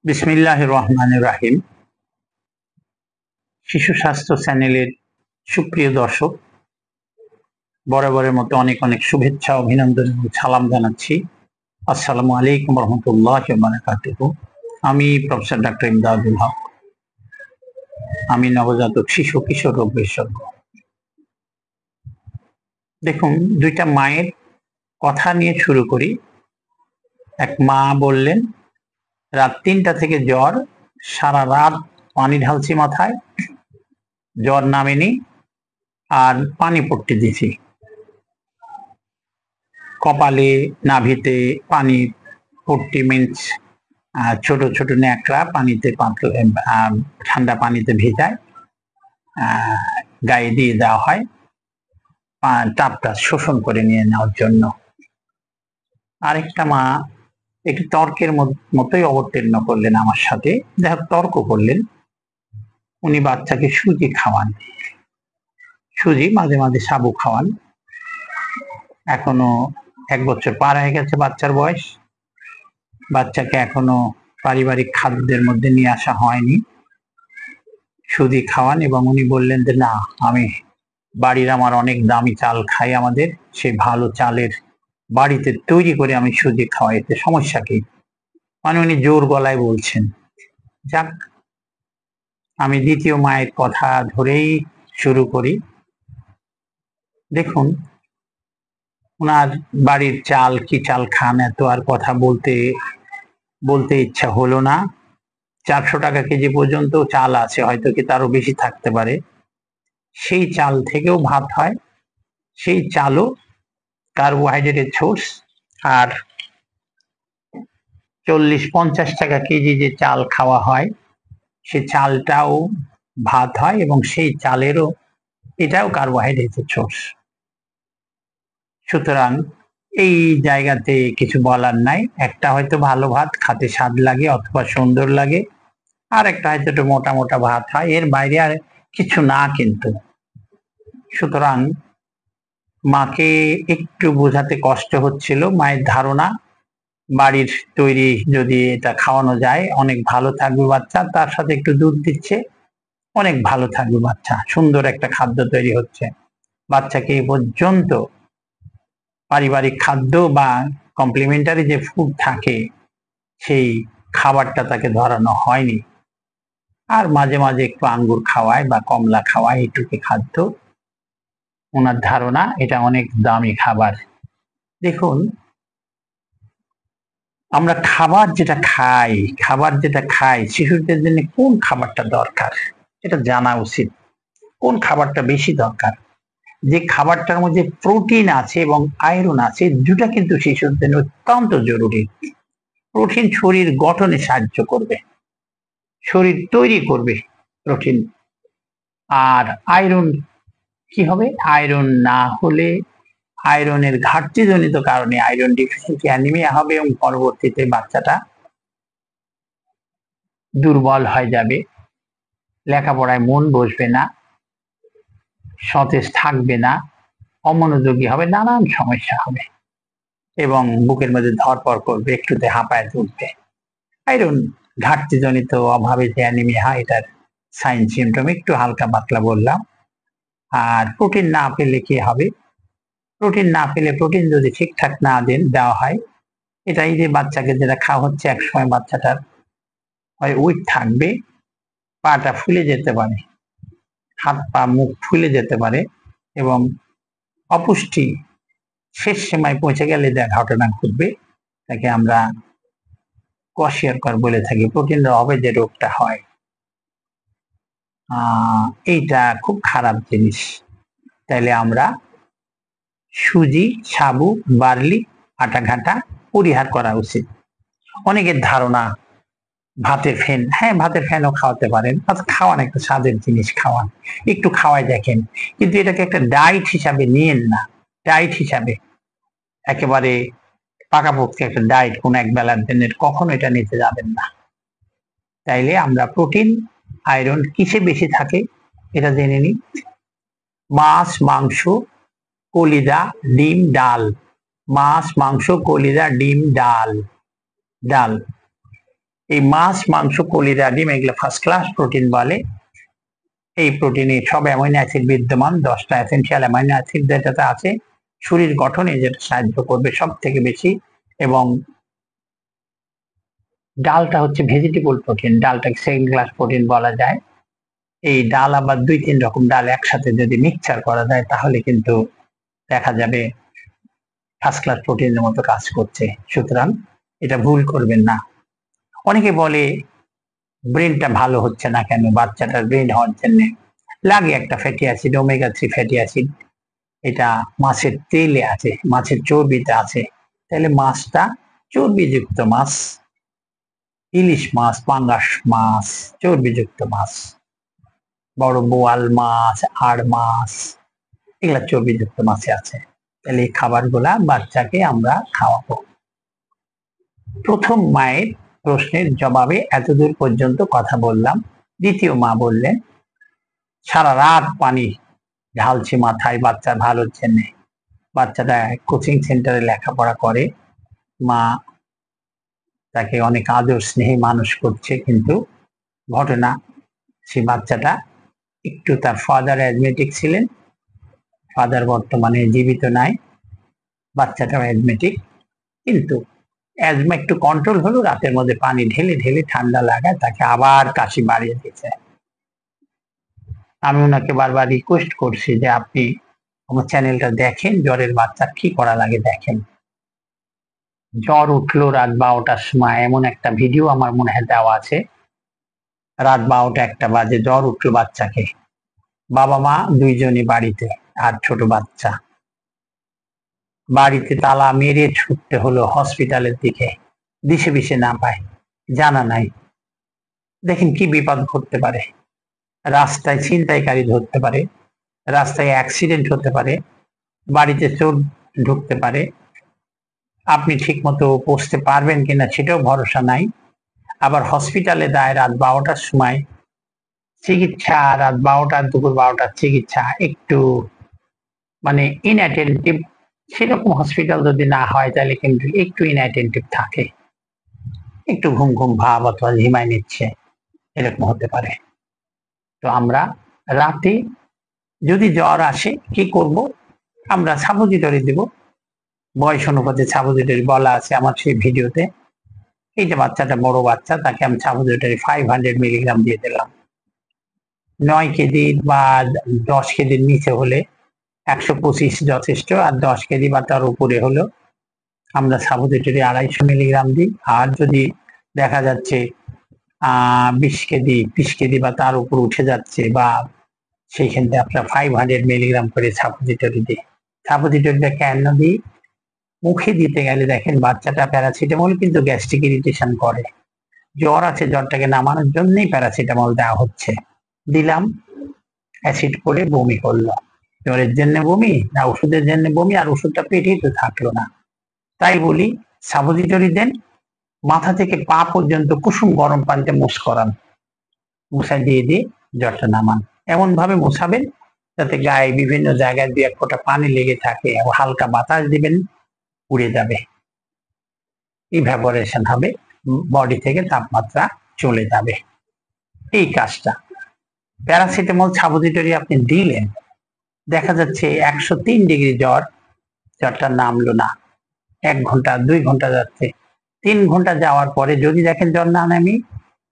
বিসমিল্লাহির রহমানির রাহিম। শিশু স্বাস্থ্য চ্যানেলের সুপ্রিয় দর্শক, বরাবরের মতো অনেক অনেক শুভেচ্ছা, অভিনন্দন এবং সালাম জানাচ্ছি। আসসালামু আলাইকুম রহমতুল্লাহি ওয়া বারাকাতুহু। আমি প্রফেসর ডাক্তার ইমদাদুল হক। আমি নবজাতক শিশু কিশোর রোগ বিশেষজ্ঞ। দেখুন, দুইটা মায়ের কথা নিয়ে শুরু করি। এক মা বললেন, রাত ৩টা থেকে জ্বর, সারা রাত পানি ঢালছি মাথায়, জ্বর নামেনি, আর পানি পড়তে দিছি, কপালে নাভিতে পানি পট্টি মিন্স ছোট ছোট ন্যাকড়া পানিতে ঠান্ডা পানিতে ভেজায় গায়ে দিয়ে দেওয়া হয় তাপটা শোষণ করে নিয়ে নেওয়ার জন্য। আরেকটা মা একটু তর্কের মতোই অবতীর্ণ করলেন আমার সাথে, যাই তর্ক করলেন। উনি বাচ্চাকে সুজি খাওয়ান, সুজি মাঝে মাঝে সাবু খাওয়ান। এখনো 1 বছর পার হয়ে গেছে বাচ্চার বয়স, বাচ্চাকে এখনো পারিবারিক খাদ্যের মধ্যে নিয়ে আসা হয়নি, সুজি খাওয়ান। এবং উনি বললেন যে না, আমি বাড়ির আমার অনেক দামি চাল খাই, আমাদের সেই ভালো চালের বাড়িতে তৈরি করে আমি সুজি খাওয়াই, এতে সমস্যা কি? মানে উনি জোর গলায় বলছেন। যাক, আমি দ্বিতীয় মায়ের কথা ধরেই শুরু করি। দেখুন, ওনার বাড়ির চাল কি চাল খান, এত আর কথা বলতে ইচ্ছা হলো না। 400 টাকা কেজি পর্যন্ত চাল আছে, হয়তো কি তারও বেশি থাকতে পারে। সেই চাল থেকেও ভাত হয়, সেই চালও কার্বোহাইড্রেটের সোর্স। আর 40-50 টাকা কেজি যে চাল খাওয়া হয়, সে চালটাও ভাত হয়, এবং সেই চালেরও এটাও কার্বোহাইড্রেটের সোর্স। সুতরাং এই জায়গাতে কিছু বলার নাই। একটা হয়তো ভালো ভাত খাতে স্বাদ লাগে অথবা সুন্দর লাগে, আর একটা হয়তো একটু মোটা মোটা ভাত হয়, এর বাইরে আর কিছু না কিন্তু। সুতরাং মাকে একটু বোঝাতে কষ্ট হচ্ছিল। মায়ের ধারণা বাড়ির তৈরি যদি এটা খাওয়ানো যায় অনেক ভালো থাকবে বাচ্চা, তার সাথে একটু দুধ দিচ্ছে, অনেক ভালো থাকবে বাচ্চা, সুন্দর একটা খাদ্য তৈরি হচ্ছে। বাচ্চাকে এই পর্যন্ত পারিবারিক খাদ্য বা কমপ্লিমেন্টারি যে ফুড থাকে সেই খাবারটা তাকে ধরানো হয়নি। আর মাঝে মাঝে একটু আঙ্গুর খাওয়ায় বা কমলা খাওয়ায়, এইটুকু খাদ্য। ওনার ধারণা এটা অনেক দামি খাবার। দেখুন, আমরা খাবার যেটা খাই শিশুদের জন্য কোন খাবারটা দরকার এটা জানা উচিত। কোন খাবারটা বেশি দরকার? যে খাবারটার মধ্যে প্রোটিন আছে এবং আয়রন আছে, দুটা কিন্তু শিশুর জন্য অত্যন্ত জরুরি। প্রোটিন শরীর গঠনে সাহায্য করবে, শরীর তৈরি করবে প্রোটিন। আর আয়রন কি হবে? আয়রন না হলে, আয়রনের ঘাটতিজনিত কারণে আয়রন ডিফিসিয়েন্সি অ্যানিমিয়া হবে, এবং পরবর্তীতে বাচ্চাটা দুর্বল হয়ে যাবে, লেখাপড়ায় মন বসবে না, সতেজ থাকবে না, অমনোযোগী হবে, নানান সমস্যা হবে, এবং বুকের মধ্যে ধরপড় করবে, একটুতে হাঁপায় উঠবে। আয়রন ঘাটতিজনিত অভাবে যে অ্যানিমিয়া হয়, এটার সাইন সিমটম একটু হালকা পাতলা বললাম। আর প্রোটিন না পেলে কি হবে? প্রোটিন না পেলে, প্রোটিন যদি ঠিকঠাক না দেওয়া হয়, এটাই যে বাচ্চাকে যেটা খাওয়া হচ্ছে, একসময় বাচ্চাটার হয় উইক থাকবে, পাটা ফুলে যেতে পারে, হাত পা মুখ ফুলে যেতে পারে, এবং অপুষ্টি শেষ সীমায় পৌঁছে গেলে যা ঘটনা ঘটবে তাকে আমরা কোয়াশিয়রকর বলে থাকি। প্রোটিনের অভাবে যে রোগটা হয়, এইটা খুব খারাপ জিনিস। তাইলে আমরা সুজি, সাবু, বার্লি, আটা ঘাটা পরিহার করা উচিত। অনেকের ধারণা ভাতের ফেন, হ্যাঁ ভাতের ফেনও খাওয়াতে পারেন, খাওয়ান, একটা স্বাদের জিনিস খাওয়ান, একটু খাওয়াই দেখেন, কিন্তু এটাকে একটা ডায়েট হিসাবে নিয়েন না। ডায়েট হিসাবে একেবারে পাকাপোক্ত একটা ডায়েট, কোন এক বেলার দিনের, কখনো এটা নিতে যাবেন না। তাইলে আমরা প্রোটিন, আয়রন কিসে বেশি থাকে এটা জেনে নিই। মাছ, মাংস, কলিজা, ডিম, ডাল। মাছ, মাংস, কলিজা, ডিম, ডাল। ডাল এই মাছ, মাংস, কলিজা, ডিম এগুলো ফার্স্ট ক্লাস প্রোটিন বলে। এই প্রোটিনে সব অ্যামাইনো অ্যাসিড বিদ্যমান, 10টা এসেনশিয়াল অ্যামাইনো অ্যাসিড যেটাতে আছে শরীর গঠনে যেটা সাহায্য করবে সব থেকে বেশি। এবং ডালটা হচ্ছে ভেজিটেবল প্রোটিন, ডালটাকে সেকেন্ড ক্লাস প্রোটিন বলা যায়। এই ডাল আবার 2-3 রকম ডাল একসাথে যদি মিক্সচার করা যায় তাহলে কিন্তু দেখা যাবে ফার্স্ট ক্লাস প্রোটিনের মতো কাজ করছে। সুতরাং এটা ভুল করবেন না। অনেকে বলে ব্রেনটা ভালো হচ্ছে না কেন, বাচ্চাটার ব্রেন হওয়ার জন্য লাগে একটা fatty acid, omega-3 fatty acid, এটা মাছের তেলে আছে, মাছের চর্বিতে আছে। তাহলে মাছটা চর্বিযুক্ত মাছ, ইলিশ মাছ, পাঙ্গাস মাছ চর্বিযুক্ত মাছ, বড় বোয়াল মাছ, আড় মাছ, এগুলা চর্বিযুক্ত মাছে আছে। তাহলে এই খাবারগুলা বাচ্চাকে আমরা খাওয়াবো। প্রথম মায়ের প্রশ্নের জবাবে এতদূর পর্যন্ত কথা বললাম। দ্বিতীয় মা বললেন সারা রাত পানি ঢালছি মাথায় বাচ্চার ভালোর জন্য। বাচ্চাটা কোচিং সেন্টারে লেখাপড়া করে, মা তাকে অনেক আদর স্নেহে মানুষ করছে, কিন্তু ঘটনা সে বাচ্চাটা একটু, তার ফাদার অ্যাজমেটিক ছিলেন, ফাদার বর্তমানে জীবিত নাই, বাচ্চাটাও অ্যাজমেটিক, কিন্তু অ্যাজমা একটু কন্ট্রোল হলো, রাতের মধ্যে পানি ঢেলে ঢেলে ঠান্ডা লাগায় তাকে আবার কাশি বাড়িয়ে দিয়েছে। আমি ওনাকে বারবার রিকোয়েস্ট করছি যে আপনি আমার চ্যানেলটা দেখেন, জ্বরের বাচ্চার কি করা লাগে দেখেন। জ্বর উঠলো রাত 12টার সময়, এমন একটা ভিডিও আমার মনে হয় দেওয়া আছে, রাত 12টা 1টা বাজে জ্বর উঠলো বাচ্চাকে, বাবা মা দুইজনই বাড়িতে আর ছোট বাচ্চা। বাড়িতে তালা মেরে ছুটতে হলো হসপিটালের দিকে, দিশে বিশে না পায়, জানা নাই। দেখেন কি বিপদ ঘটতে পারে, রাস্তায় ছিনতাইকারী ধরতে পারে, রাস্তায় অ্যাক্সিডেন্ট হতে পারে, বাড়িতে চোর ঢুকতে পারে, আপনি ঠিক মতো পৌঁছতে পারবেন কিনা সেটাও ভরসা নাই। আবার হসপিটালে দেয় রাত 12টার সময় চিকিৎসা, রাত 12টা দুপুর 12টার চিকিৎসা, একটু মানে ইনঅ্যাটেন্টিভ, সেরকম হসপিটাল যদি না হয় তাহলে কিন্তু একটু ইনঅ্যাটেন্টিভ থাকে, একটু ঘুম ঘুম ভাব অথবা ঝিমাই নিচ্ছে, এরকম হতে পারে। তো আমরা রাতে যদি জ্বর আসে কি করব, আমরা সাপোজিটরি দেব, বয়স অনুপাতে সাপোজিটরি বলা আছে আমার সেই ভিডিওতে। এই যে বাচ্চাটা বড় বাচ্চা, তাকে আমি সাপোজিটরি 500 মিলিগ্রাম দিয়ে দিলাম। 9 কেজি বা 10 কেজির নিচে হলে 125 যথেষ্ট, আর 10 কেজি বা তার উপরে হলো আমরা সাপোজিটরি 250 মিলিগ্রাম দিই। আর যদি দেখা যাচ্ছে 20 কেজি 30 কেজি বা তার উপর উঠে যাচ্ছে, বা সেইখানে আপনার 500 মিলিগ্রাম করে সাপোজিটরি দিই। সাপোজিটরিটা কেন দিই, মুখে দিতে গেলে দেখেন বাচ্চাটা প্যারাসিটামল কিন্তু গ্যাস্ট্রিক ইরিটেশন করে, জ্বর আছে জ্বরটাকে নামানোর জন্যই প্যারাসিটামল দেওয়া হচ্ছে, দিলাম, অ্যাসিড করে বমি করলো। জ্বরের জন্য বমি না ওষুধের জন্য বমি, আর ওষুধটা পেটেই তো থাকলো না। তাই বলি সাপোজিটরি দেন, মাথা থেকে পা পর্যন্ত কুসুম গরম পানিতে মুছ করান, মুছাই দিয়ে দিয়ে জ্বরটা নামান। এমন ভাবে মুছাবেন যাতে গায়ে বিভিন্ন জায়গায় 2-1 ফোঁটা পানি লেগে থাকে, হালকা বাতাস দিবেন, উড়ে যাবে, ইভ্যাপোরেশন হবে, বডি থেকে তাপমাত্রা চলে যাবে। এই কাজটা প্যারাসিটামল সাপোজিটরি আপনি দিলেন, দেখা যাচ্ছে 103 ডিগ্রি জ্বর, জ্বরটা নামলো না, 1 ঘন্টা 2 ঘন্টা যাচ্ছে, 3 ঘন্টা যাওয়ার পরে যদি দেখেন জ্বর না নামি,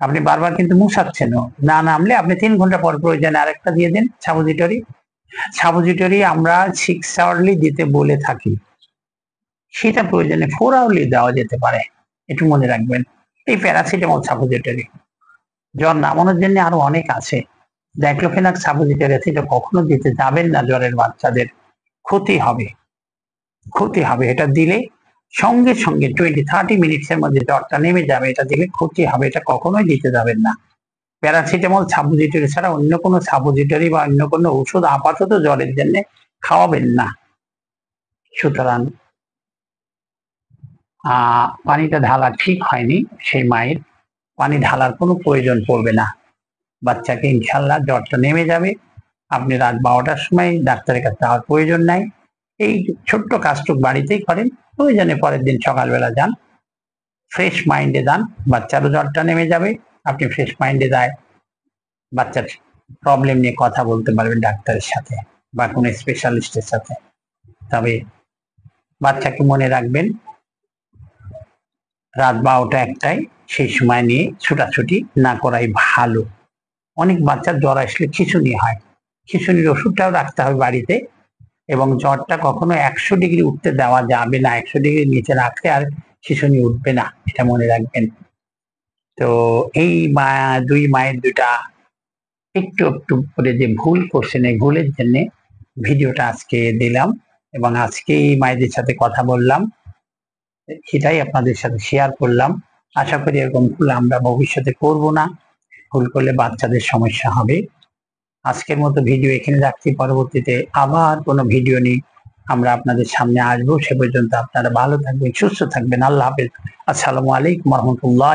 আপনি বারবার কিন্তু মুছাচ্ছেন, না নামলে আপনি 3 ঘন্টা পর প্রয়োজনে আরেকটা দিয়ে দেন সাপোজিটরি। সাপোজিটরি আমরা 6 আওয়ারলি দিতে বলে থাকি, সেটা প্রয়োজনে 4 আওয়ারলি দেওয়া যেতে পারে, একটু মনে রাখবেন। এই প্যারাসিটামল সাপোজিটরি জ্বর নামানোর জন্য আরো অনেক আছে, ডাইক্লোফেনাক সাপোজিটরি আছে, এটা কখনো দিতে যাবেন না জ্বরের বাচ্চাদের, ক্ষতি হবে, ক্ষতি হবে। এটা দিলে সঙ্গে সঙ্গে 20-30 মিনিটসের মধ্যে জ্বরটা নেমে যাবে, এটা দিলে ক্ষতি হবে, এটা কখনোই দিতে যাবেন না। প্যারাসিটামল সাপোজিটরি ছাড়া অন্য কোনো সাপোজিটরি বা অন্য কোনো ওষুধ আপাতত জ্বরের জন্য খাওয়াবেন না। সুতরাং পানিটা ঢালা ঠিক হয়নি, সেই মায়ের পানি ঢালার কোনো প্রয়োজন পড়বে না, বাচ্চাকে ইনশাল্লাহ জ্বরটা নেমে যাবে। আপনি রাত 12টার সময় ডাক্তারের কাছে যাওয়ার প্রয়োজন নাই, এই ছোট্ট কাজটুক বাড়িতেই করেন, প্রয়োজনে পরের দিন সকালবেলা যান, ফ্রেশ মাইন্ডে যান, বাচ্চারও জ্বরটা নেমে যাবে, আপনি ফ্রেশ মাইন্ডে যায় বাচ্চার প্রবলেম নিয়ে কথা বলতে পারবেন ডাক্তারের সাথে বা কোনো স্পেশালিস্টের সাথে। তবে বাচ্চাকে মনে রাখবেন রাত 12টা 1টায় সেই সময় নিয়ে ছুটাছুটি না করাই ভালো। অনেক বাচ্চার জ্বর আসলে খিঁচুনি হয়, খিঁচুনির ওষুধটাও রাখতে হবে বাড়িতে, এবং জ্বরটা কখনো 100 ডিগ্রি উঠতে দেওয়া যাবে না, 100 ডিগ্রির নিচে রাখলে আর খিঁচুনি উঠবে না, এটা মনে রাখবেন। তো এই দুই মায়ের দুটা একটু একটু করে যে ভুল করছেন, এই ভুলের জন্য ভিডিওটা আজকে দিলাম এবং আজকে এই মায়েদের সাথে কথা বললাম, সেটাই আপনাদের সাথে শেয়ার করলাম। আশা করি এরকম ভুল আমরা ভবিষ্যতে করব না, ভুল করলে বাচ্চাদের সমস্যা হবে। আজকের মতো ভিডিও এখানে রাখছি, পরবর্তীতে আবার কোনো ভিডিও নিয়ে আমরা আপনাদের সামনে আসবো। সে পর্যন্ত আপনারা ভালো থাকবেন, সুস্থ থাকবেন। আল্লাহ হাফেজ। আসসালামু আলাইকুম রহমতুল্লাহ।